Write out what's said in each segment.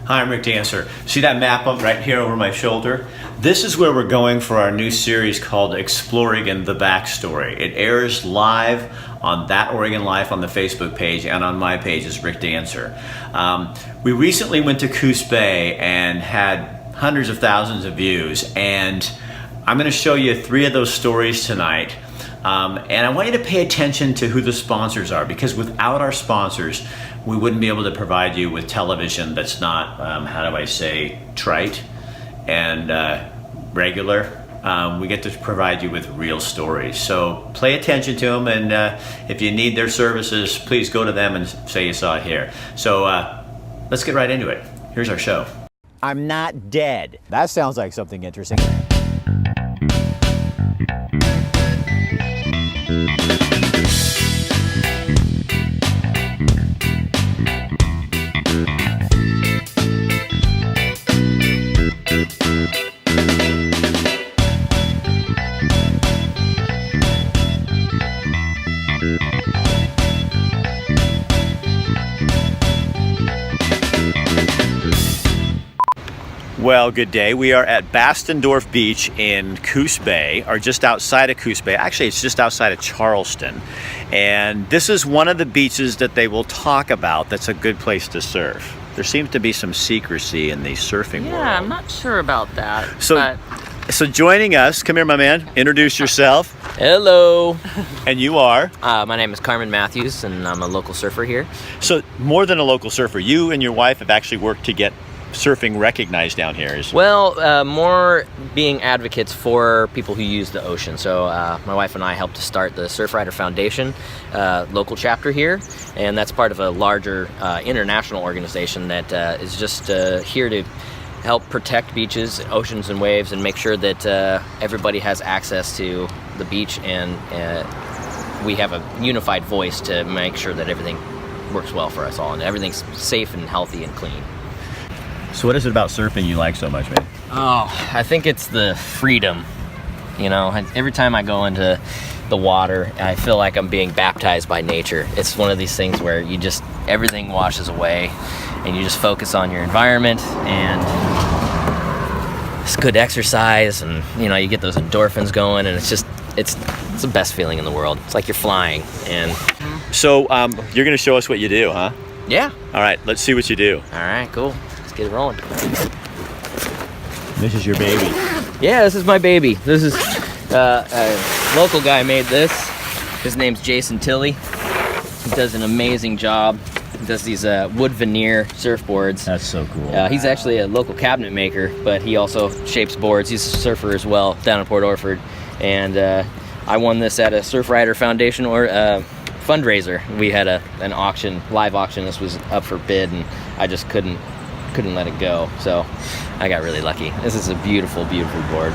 Hi, I'm Rick Dancer. See that map up right here over my shoulder? This is where we're going for our new series called Explore Oregon, The Backstory. It airs live on That Oregon Life on the Facebook page and on my page as Rick Dancer. We recently went to Coos Bay and had hundreds of thousands of views, and I'm going to show you 3 of those stories tonight. And I want you to pay attention to who the sponsors are, because without our sponsors, we wouldn't be able to provide you with television that's not, how do I say, trite and regular. We get to provide you with real stories. So pay attention to them, and if you need their services, please go to them and say you saw it here. So let's get right into it. Here's our show. I'm not dead. That sounds like something interesting. Well, good day. We are at Bastion Dorf Beach in Coos Bay, or just outside of Coos Bay. Actually, it's just outside of Charleston. And this is one of the beaches that they will talk about that's a good place to surf. There seems to be some secrecy in the surfing world. Yeah, I'm not sure about that. So joining us, come here, my man, introduce yourself. Hello. And you are? My name is Carmen Matthews, and I'm a local surfer here. So more than a local surfer, you and your wife have actually worked to get surfing recognized down here. Well, more being advocates for people who use the ocean. So my wife and I helped to start the Surfrider Foundation local chapter here, and that's part of a larger international organization that is just here to help protect beaches, oceans, and waves, and make sure that everybody has access to the beach, and we have a unified voice to make sure that everything works well for us all and everything's safe and healthy and clean. So what is it about surfing you like so much, man? Oh, I think it's the freedom. You know, every time I go into the water, I feel like I'm being baptized by nature. It's one of these things where you just, everything washes away and you just focus on your environment, and it's good exercise, and you know, you get those endorphins going, and it's just, it's the best feeling in the world. It's like you're flying. And so you're gonna show us what you do, huh? Yeah. All right, let's see what you do. All right, cool. Let's get it rolling. This is your baby. Yeah, this is my baby. This is a local guy made this. His name's Jason Tilley. He does an amazing job. He does these wood veneer surfboards. That's so cool. He's actually a local cabinet maker, but he also shapes boards. He's a surfer as well down in Port Orford. And I won this at a Surfrider Foundation fundraiser. We had an auction, live auction. This was up for bid, and I just couldn't let it go. So I got really lucky. This is a beautiful, beautiful board.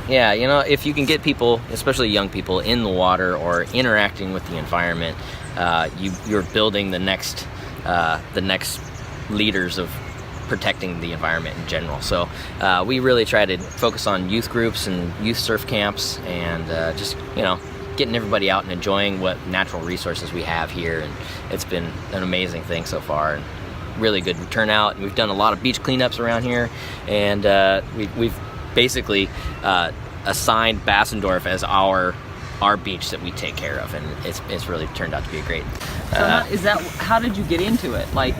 Yeah, you know, if you can get people, especially young people, in the water or interacting with the environment, you're building the next leaders of protecting the environment in general. So we really try to focus on youth groups and youth surf camps, and just, you know, getting everybody out and enjoying what natural resources we have here. And it's been an amazing thing so far, and really good turnout. And we've done a lot of beach cleanups around here, and we've basically assigned Bassendorf as our beach that we take care of, and it's really turned out to be a great. So how did you get into it? Like,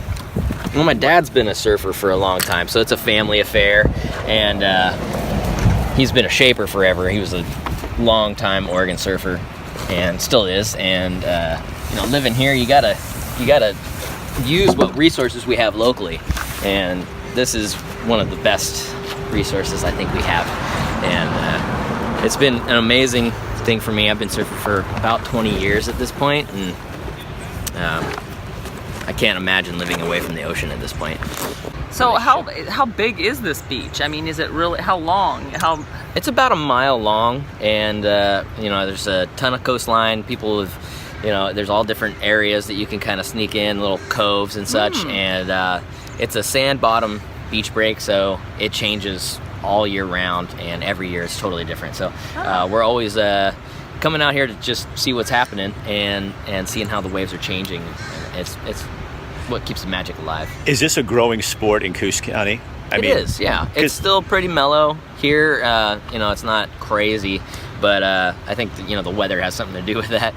well, my dad's been a surfer for a long time, so it's a family affair, and he's been a shaper forever. He was a long-time Oregon surfer, and still is. And you know, living here, you gotta use what resources we have locally, and this is one of the best resources I think we have. And it's been an amazing thing for me. I've been surfing for about 20 years at this point, and I can't imagine living away from the ocean at this point. so how big is this beach? I mean, is it really, how long? It's about a mile long, and you know, there's a ton of coastline. People have, you know, there's all different areas that you can kind of sneak in, little coves and such. And it's a sand bottom beach break, so it changes all year round, and every year it's totally different. So we're always coming out here to just see what's happening and seeing how the waves are changing. It's what keeps the magic alive. Is this a growing sport in Coos County? It is, yeah. It's still pretty mellow here. You know, it's not crazy, but I think you know the weather has something to do with that.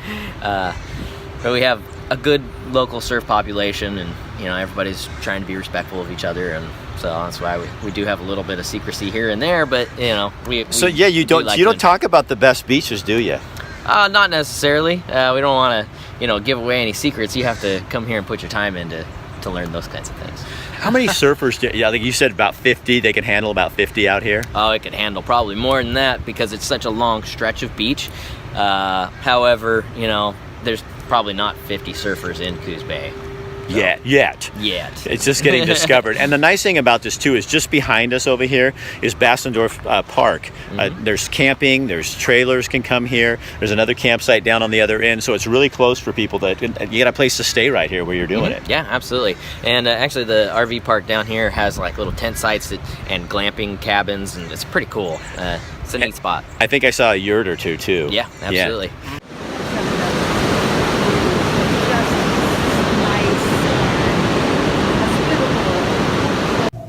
But we have a good local surf population, and you know everybody's trying to be respectful of each other, and so that's why we do have a little bit of secrecy here and there. But you know, so yeah, you don't talk about the best beaches, do you? Not necessarily. We don't want to, you know, give away any secrets. You have to come here and put your time in to learn those kinds of things. How many surfers yeah, like you said, about 50, they can handle about 50 out here? Oh, it can handle probably more than that because it's such a long stretch of beach. However, you know, there's probably not 50 surfers in Coos Bay. So. Yet. It's just getting discovered. And the nice thing about this too is just behind us over here is Bastion Dorf Park. There's camping, there's trailers can come here. There's another campsite down on the other end. So it's really close for people that you got a place to stay right here where you're doing it. Yeah, absolutely. And actually the RV park down here has like little tent sites and glamping cabins, and it's pretty cool. It's a neat spot. I think I saw a yurt or two too. Yeah, absolutely. Yeah.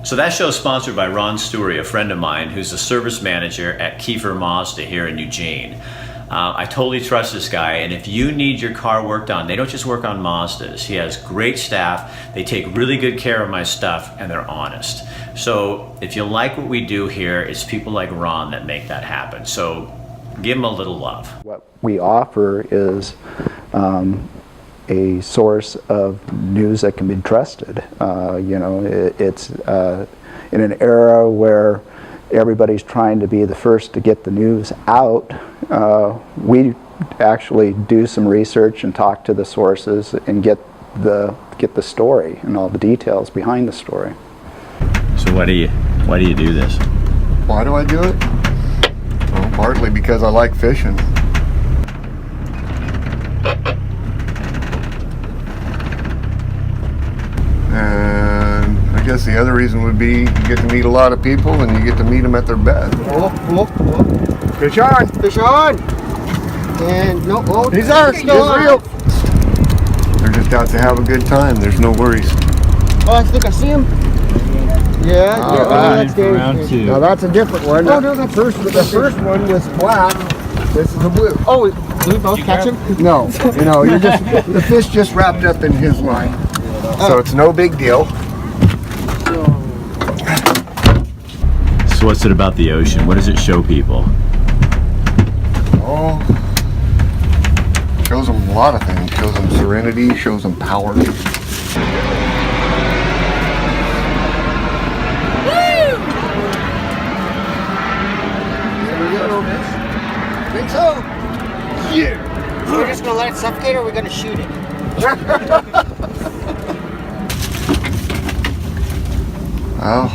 So that show is sponsored by Ron Story, a friend of mine who's the service manager at Kiefer Mazda here in Eugene. I totally trust this guy, and if you need your car worked on, they don't just work on Mazdas. He has great staff, they take really good care of my stuff, and they're honest. So if you like what we do here, it's people like Ron that make that happen. So give him a little love. What we offer is a source of news that can be trusted. You know, it's in an era where everybody's trying to be the first to get the news out. We actually do some research and talk to the sources and get the story and all the details behind the story. So why do you do this? Why do I do it? Well, partly because I like fishing. And I guess the other reason would be you get to meet a lot of people and you get to meet them at their best. Fish on! Fish on! And no, he's there, still real. They're just out to have a good time. There's no worries. Oh, I think I see him. Yeah, that's round two. Now that's a different one. Oh no, the first one was black. This is a blue. Oh, did we both catch him? No, you know, you're just the fish just wrapped up in his line. So it's no big deal. So what's it about the ocean? What does it show people? Oh, shows them a lot of things. Shows them serenity, shows them power. Woo! I think so. Yeah. We're just gonna let it suffocate, or we're gonna shoot it. Well,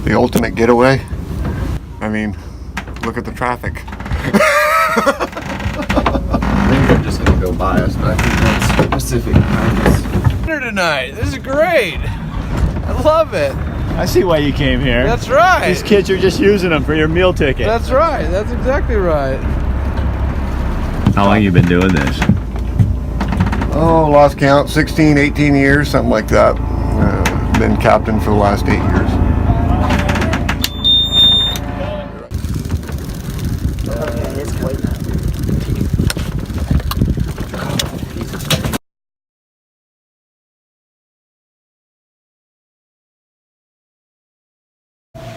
the ultimate getaway. I mean, look at the traffic. I think I'm just gonna go biased, but I think that's specific. Dinner tonight. This is great. I love it. I see why you came here. That's right. These kids are just using them for your meal ticket. That's right. That's exactly right. How long have you been doing this? Oh, lost count, 16, 18 years, something like that. Been captain for the last 8 years.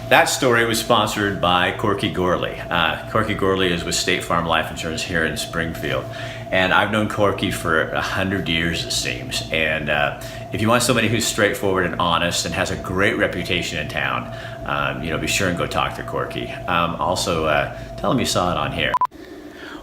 That story was sponsored by Corky Gorley. Corky Gorley is with State Farm Life Insurance here in Springfield. And I've known Corky for 100 years, it seems. And if you want somebody who's straightforward and honest and has a great reputation in town, you know, be sure and go talk to Corky. Also, tell him you saw it on here.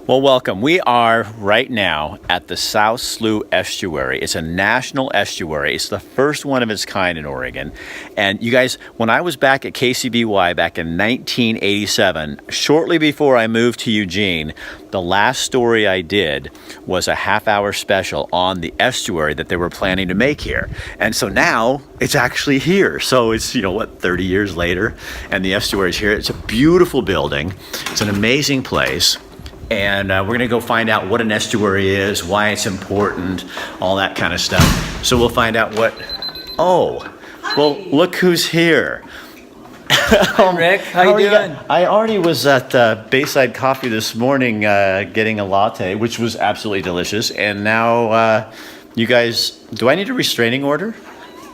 Well, welcome. We are right now at the South Slough Estuary. It's a national estuary. It's the first one of its kind in Oregon. And you guys, when I was back at KCBY back in 1987, shortly before I moved to Eugene, the last story I did was a half-hour special on the estuary that they were planning to make here. And so now it's actually here. So it's, you know what, 30 years later, and the estuary is here. It's a beautiful building. It's an amazing place. And we're going to go find out what an estuary is, why it's important, all that kind of stuff. So we'll find out what... Oh, well, look who's here. Hi, Rick. How you doing? I already was at Bayside Coffee this morning getting a latte, which was absolutely delicious. And now you guys... Do I need a restraining order?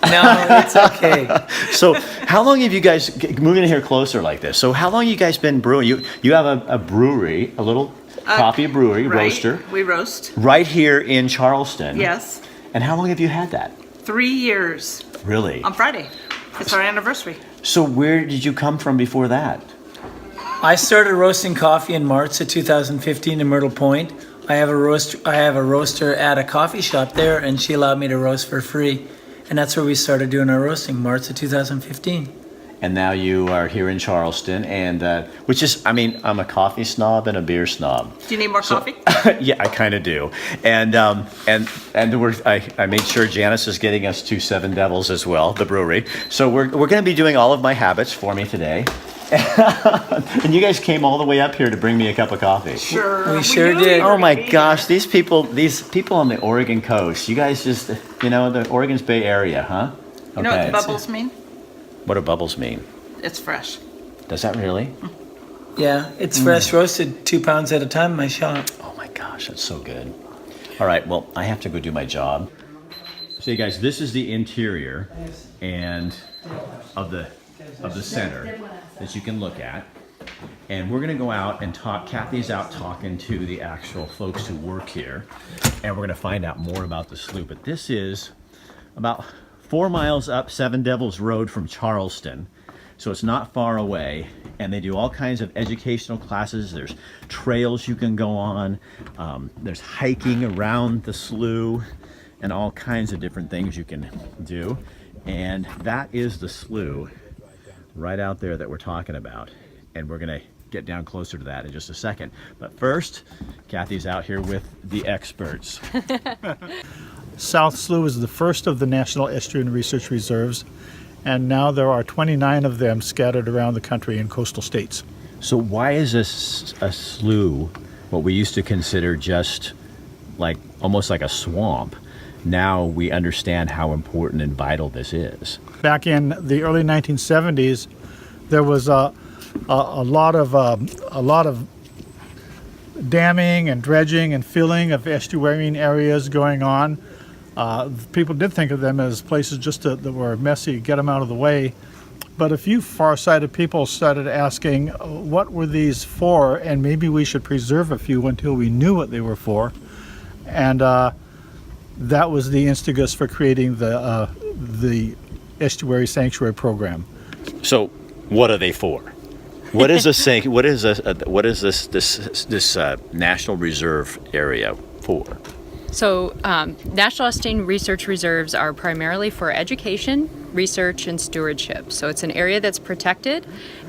No, it's okay. So how long have you guys... Moving here closer like this. So how long have you guys been brewing? You have a brewery, a little... coffee brewery, right. roaster. We roast. Right here in Charleston. Yes. And how long have you had that? 3 years. Really? On Friday. It's our anniversary. So where did you come from before that? I started roasting coffee in March of 2015 in Myrtle Point. I have a roaster at a coffee shop there, and she allowed me to roast for free. And that's where we started doing our roasting, March of 2015. And now you are here in Charleston, and which is, I mean, I'm a coffee snob and a beer snob. Do you need more coffee? Yeah, I kind of do. And I made sure Janice is getting us to Seven Devils as well, the brewery. So we're going to be doing all of my habits for me today. And you guys came all the way up here to bring me a cup of coffee. Sure. We sure did. Oh my gosh, these people on the Oregon coast, you guys just, the Oregon's Bay Area, huh? You know what the bubbles mean? What do bubbles mean? It's fresh. Does that really? Yeah, it's fresh roasted, 2 pounds at a time in my shop. Oh my gosh, that's so good. All right, well, I have to go do my job. So you guys, this is the interior and of the center that you can look at. And we're gonna go out and talk. Kathy's out talking to the actual folks who work here, and we're gonna find out more about the slough. But this is about 4 miles up Seven Devils Road from Charleston, so it's not far away. And they do all kinds of educational classes. There's trails you can go on. There's hiking around the slough and all kinds of different things you can do. And that is the slough right out there that we're talking about. And we're gonna get down closer to that in just a second. But first, Kathy's out here with the experts. South Slough is the first of the National Estuarine Research Reserves, and now there are 29 of them scattered around the country in coastal states. So why is this a slough, what we used to consider just like almost like a swamp? Now we understand how important and vital this is. Back in the early 1970s, there was a lot of damming and dredging and filling of estuarine areas going on. People did think of them as places just that were messy, get them out of the way. But a few far-sighted people started asking, what were these for? And maybe we should preserve a few until we knew what they were for. And that was the instigus for creating the Estuary Sanctuary Program. So what are they for? What is this National Reserve area for? So National Estuarine Research Reserves are primarily for education, research, and stewardship. So it's an area that's protected,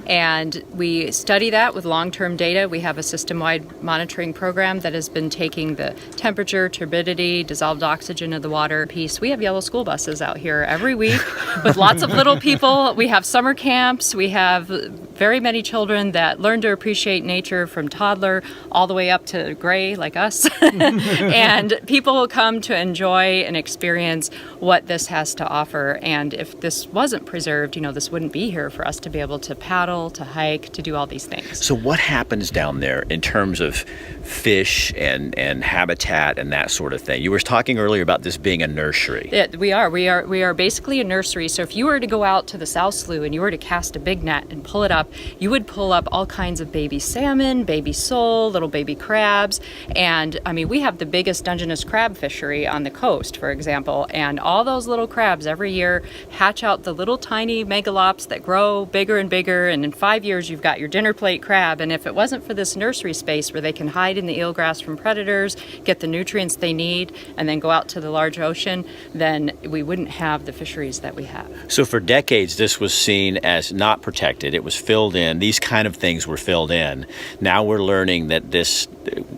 and we study that with long-term data. We have a system-wide monitoring program that has been taking the temperature, turbidity, dissolved oxygen of the water piece. We have yellow school buses out here every week with lots of little people. We have summer camps. We have very many children that learn to appreciate nature from toddler all the way up to gray like us. And people will come to enjoy and experience what this has to offer. And if this wasn't preserved, this wouldn't be here for us to be able to paddle, to hike, to do all these things. So what happens down there in terms of fish and habitat and that sort of thing? You were talking earlier about this being a nursery. We are basically a nursery. So if you were to go out to the South Slough and you were to cast a big net and pull it up, you would pull up all kinds of baby salmon, baby sole, little baby crabs. And we have the biggest Dungeness crab fishery on the coast, for example. And all those little crabs every year hatch out the little tiny megalops that grow bigger and bigger. And in 5 years, you've got your dinner plate crab. And if it wasn't for this nursery space where they can hide in the eelgrass from predators, get the nutrients they need, and then go out to the large ocean, then we wouldn't have the fisheries that we have. So for decades, this was seen as not protected. It was filled in. These kind of things were filled in. Now we're learning that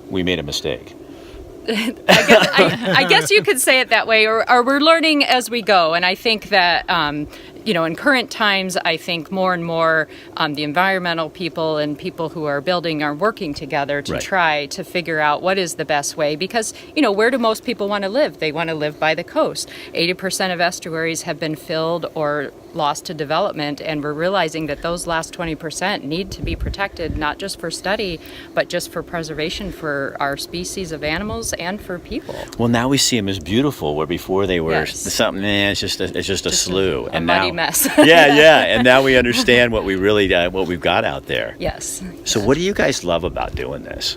we made a mistake. I guess you could say it that way, or we're learning as we go. And I think that in current times, I think more and more the environmental people and people who are building are working together to try to figure out what is the best way, because, where do most people want to live? They want to live by the coast. 80% of estuaries have been filled or lost to development, and we're realizing that those last 20% need to be protected, not just for study, but just for preservation for our species of animals and for people. Well, now we see them as beautiful, where before they were something. It's just a slough, a muddy mess. And now we understand what what we've got out there. Yes. So, what do you guys love about doing this?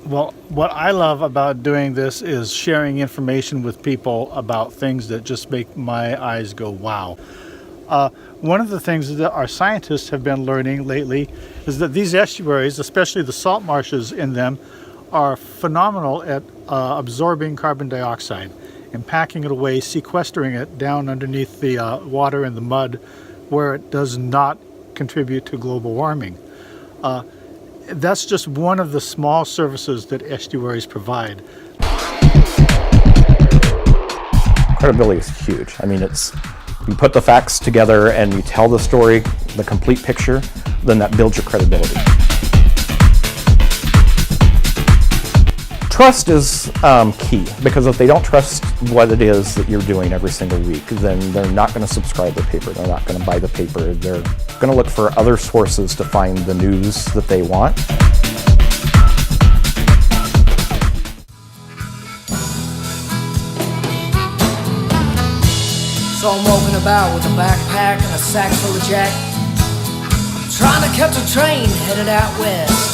Well, what I love about doing this is sharing information with people about things that just make my eyes go wow. One of the things that our scientists have been learning lately is that these estuaries, especially the salt marshes in them, are phenomenal at absorbing carbon dioxide and packing it away, sequestering it down underneath the water and the mud, where it does not contribute to global warming. That's just one of the small services that estuaries provide. Credibility is huge. I mean, you put the facts together and you tell the story, the complete picture, then that builds your credibility. Trust is key, because if they don't trust what it is that you're doing every single week, then they're not going to subscribe to the paper, they're not going to buy the paper, they're going to look for other sources to find the news that they want. So I'm walking about with a backpack and a sack full of jack, trying to catch a train headed out west.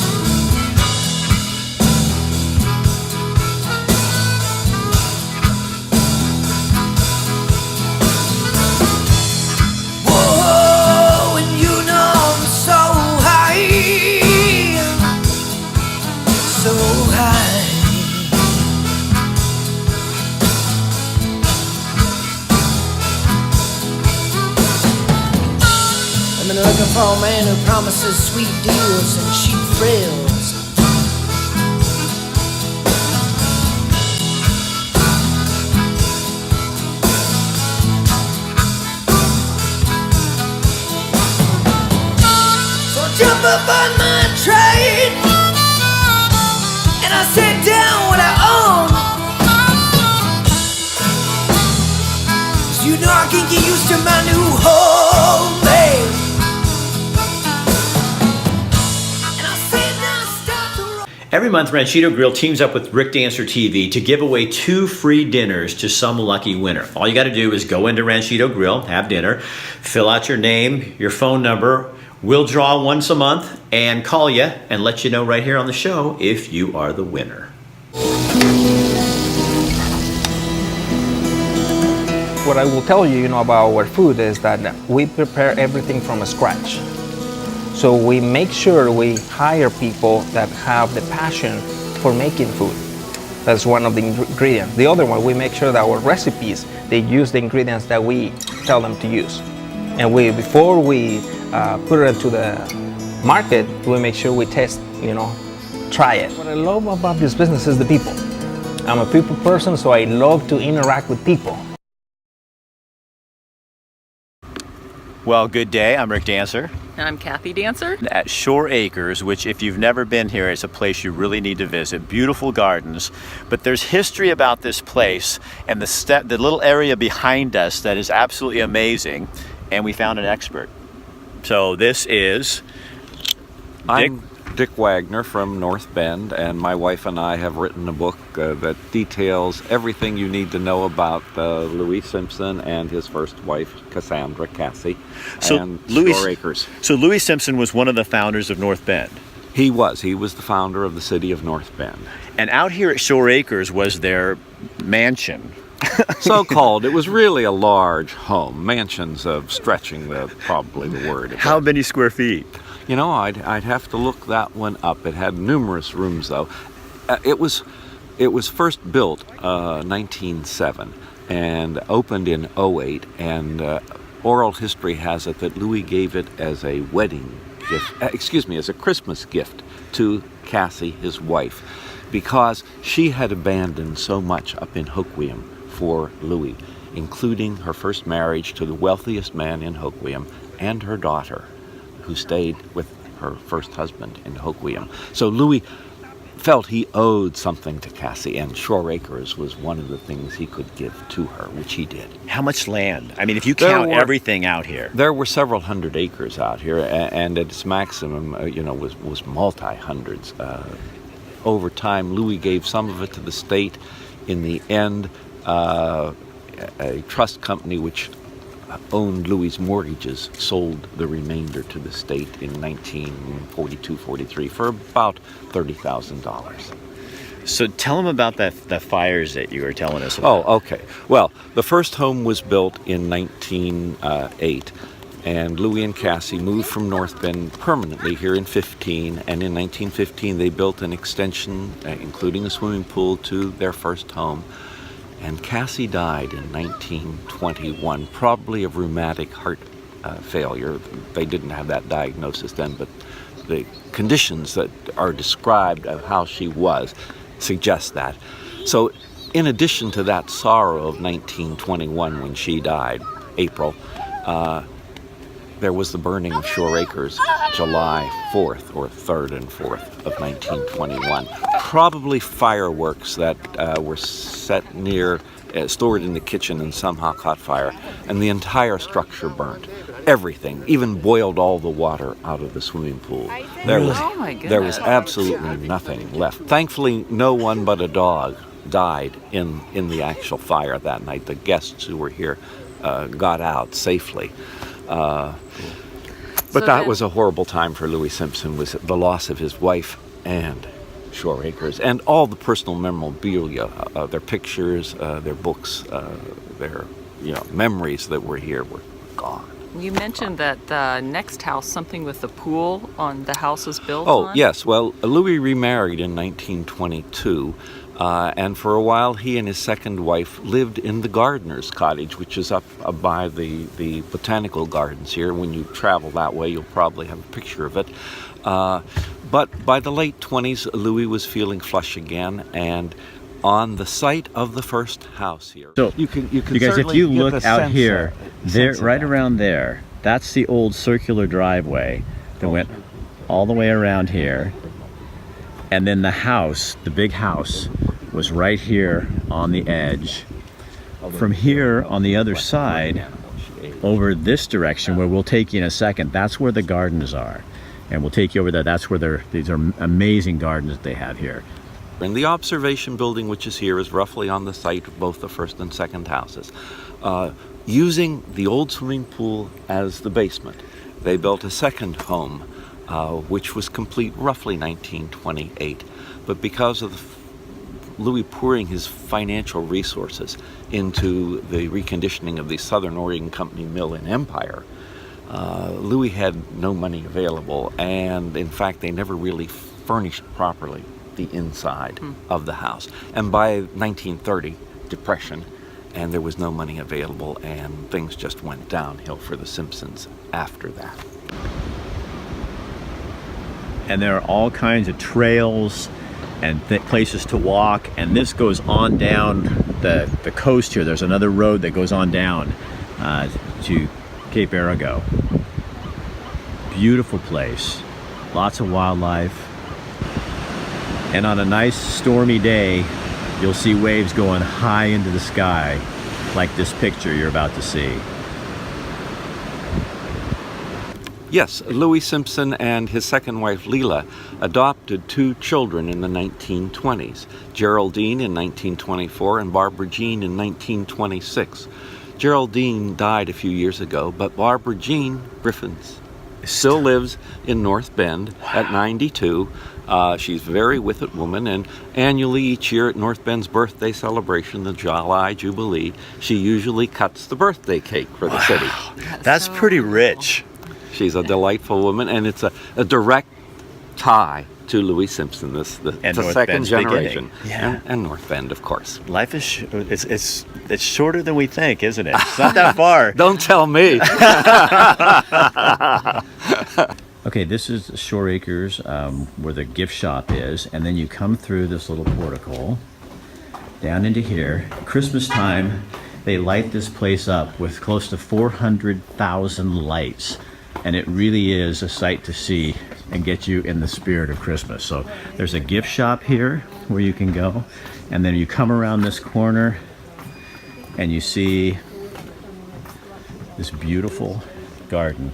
Looking for a man who promises sweet deals and cheap thrills. So I jump up on my train and I set down what I own. 'Cause I can't get used to my new home, babe. Every month, Ranchito Grill teams up with Rick Dancer TV to give away 2 free dinners to some lucky winner. All you got to do is go into Ranchito Grill, have dinner, fill out your name, your phone number. We'll draw once a month and call you and let you know right here on the show if you are the winner. What I will tell you, about our food is that we prepare everything from scratch. So we make sure we hire people that have the passion for making food. That's one of the ingredients. The other one, we make sure that our recipes, they use the ingredients that we tell them to use. And before we put it to the market, we make sure we test, try it. What I love about this business is the people. I'm a people person, so I love to interact with people. Well, good day. I'm Rick Dancer. And I'm Kathy Dancer. At Shore Acres, which if you've never been here, it's a place you really need to visit. Beautiful gardens. But there's history about this place and the little area behind us that is absolutely amazing. And we found an expert. So this is I'm Dick Wagner from North Bend, and my wife and I have written a book that details everything you need to know about Louis Simpson and his first wife, Cassandra Cassie, and Shore Acres. So Louis Simpson was one of the founders of North Bend. He was the founder of the city of North Bend. And out here at Shore Acres was their mansion. So-called. It was really a large home. Mansion's stretching probably the word. How many square feet? I'd have to look that one up. It had numerous rooms, though. It was first built 1907 and opened in 08. And oral history has it that Louis gave it as a wedding gift. As a Christmas gift to Cassie, his wife, because she had abandoned so much up in Hoquiam for Louis. including her first marriage to the wealthiest man in Hoquiam and her daughter, who stayed with her first husband in Hoquiam. So Louis felt he owed something to Cassie, and Shore Acres was one of the things he could give to her, which he did. How much land? I mean, if you count everything out here. There were several hundred acres out here, and at its maximum, was multi-hundreds. Over time, Louis gave some of it to the state. In the end, a trust company which owned Louis's mortgages sold the remainder to the state in 1942-43 for about $30,000. So tell them about the fires that you were telling us about. Oh, okay. Well, the first home was built in 1908, and Louis and Cassie moved from North Bend permanently here in 15, and in 1915 they built an extension, including a swimming pool, to their first home. And Cassie died in 1921, probably of rheumatic heart failure. They didn't have that diagnosis then, but the conditions that are described of how she was suggest that. So in addition to that sorrow of 1921 when she died, April, there was the burning of Shore Acres July 4th or 3rd and 4th of 1921. Probably fireworks that were set near, stored in the kitchen and somehow caught fire. And the entire structure burnt. Everything, even boiled all the water out of the swimming pool. There was absolutely nothing left. Thankfully, no one but a dog died in the actual fire that night. The guests who were here got out safely. But that was a horrible time for Louis Simpson, was the loss of his wife and Shore Acres, and all the personal memorabilia, their pictures, their books, their memories that were here were gone. You mentioned that the next house, something with the pool on the house was built on? Oh, yes. Well, Louis remarried in 1922. And for a while, he and his second wife lived in the gardener's cottage, which is up by the botanical gardens here. When you travel that way, you'll probably have a picture of it. But by the late 20s, Louis was feeling flush again, and on the site of the first house here. So you guys, if you look out here, there, right around there, that's the old circular driveway that went all the way around here. And then the house, the big house, was right here on the edge. From here on the other side, over this direction, where we'll take you in a second, that's where the gardens are. And we'll take you over there. That's where these are amazing gardens that they have here. And the observation building, which is here, is roughly on the site of both the first and second houses. Using the old swimming pool as the basement, they built a second home, which was complete roughly 1928. But because of Louis pouring his financial resources into the reconditioning of the Southern Oregon Company mill in Empire, Louis had no money available, and in fact they never really furnished properly the inside of the house. And by 1930, Depression, and there was no money available, and things just went downhill for the Simpsons after that. And there are all kinds of trails and places to walk, and this goes on down the coast here. There's another road that goes on down to Cape Arago. Beautiful place, lots of wildlife, and on a nice stormy day you'll see waves going high into the sky, like this picture you're about to see. Yes, Louis Simpson and his second wife Leela adopted two children in the 1920s, Geraldine in 1924 and Barbara Jean in 1926. Geraldine died a few years ago, but Barbara Jean Griffins still lives in North Bend at 92. She's a very with it woman, and annually each year at North Bend's birthday celebration, the July Jubilee, she usually cuts the birthday cake for the city. That's pretty rich. She's a delightful woman, and it's a direct tie to Louis Simpson, the second generation, and North Bend, of course. Life is it's shorter than we think, isn't it? It's not that far. Don't tell me. Okay, this is Shore Acres, where the gift shop is, and then you come through this little portico down into here. Christmas time, They light this place up with close to 400,000 lights, and it really is a sight to see and get you in the spirit of Christmas. So there's a gift shop here where you can go, and then you come around this corner and you see this beautiful garden.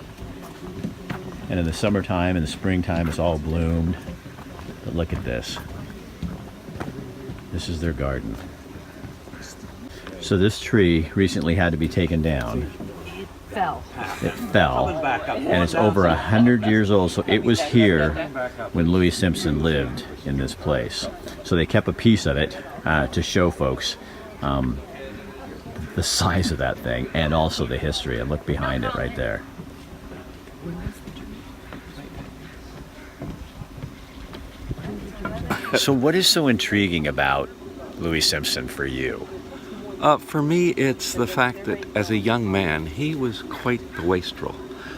And in the summertime and the springtime, it's all bloomed. But look at this. This is their garden. So this tree recently had to be taken down. It fell, and it's over 100 years old. So it was here when Louis Simpson lived in this place. So they kept a piece of it to show folks the size of that thing and also the history. And look behind it right there. So what is so intriguing about Louis Simpson for you? For me, it's the fact that as a young man, he was quite the wastrel.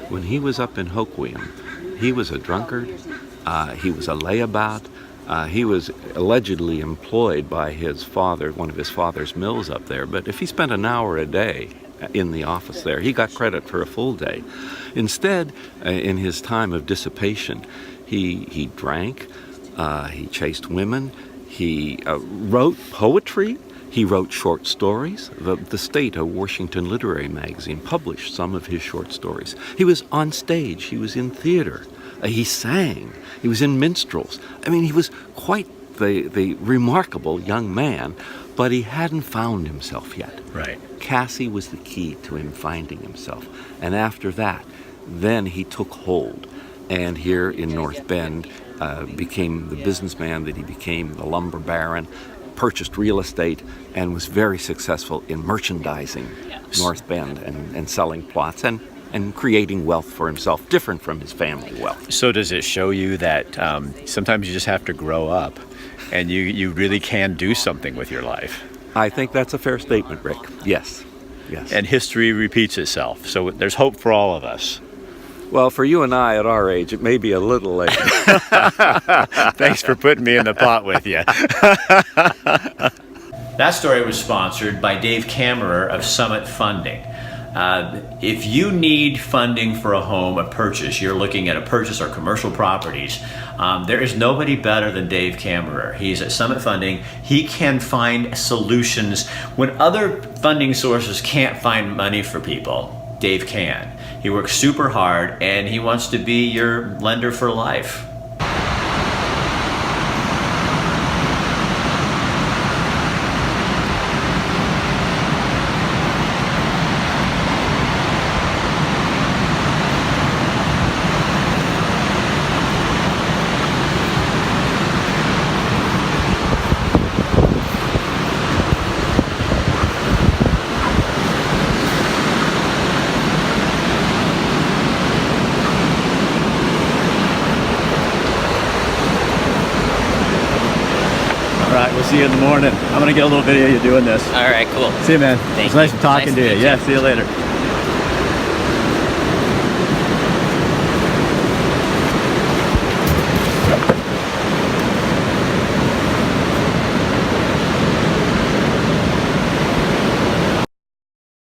When he was up in Hoquiam, he was a drunkard, he was a layabout, he was allegedly employed by his father, one of his father's mills up there, but if he spent an hour a day in the office there, he got credit for a full day. Instead, in his time of dissipation, he drank, he chased women, he wrote poetry, he wrote short stories. The State, a Washington literary magazine, published some of his short stories. He was on stage, he was in theater, he sang, he was in minstrels. I mean, he was quite the remarkable young man, but he hadn't found himself yet. Right. Cassie was the key to him finding himself. And after that, then he took hold. And here in North Bend, became the businessman that he became, the lumber baron, purchased real estate, and was very successful in merchandising North Bend and selling plots and creating wealth for himself, different from his family wealth. So does it show you that sometimes you just have to grow up and you really can do something with your life? I think that's a fair statement, Rick. Yes. Yes. And history repeats itself, so there's hope for all of us. Well, for you and I at our age, it may be a little late. Thanks for putting me in the pot with you. That story was sponsored by Dave Kammerer of Summit Funding. If you need funding for a home, a purchase, you're looking at a purchase or commercial properties, there is nobody better than Dave Kammerer. He's at Summit Funding. He can find solutions when other funding sources can't find money for people. Dave can. He works super hard, and he wants to be your lender for life. See you in the morning. I'm gonna get a little video of you doing this. All right, cool. See you, man. Thank It's nice you. talking Nice to you. meet Yeah, see you later.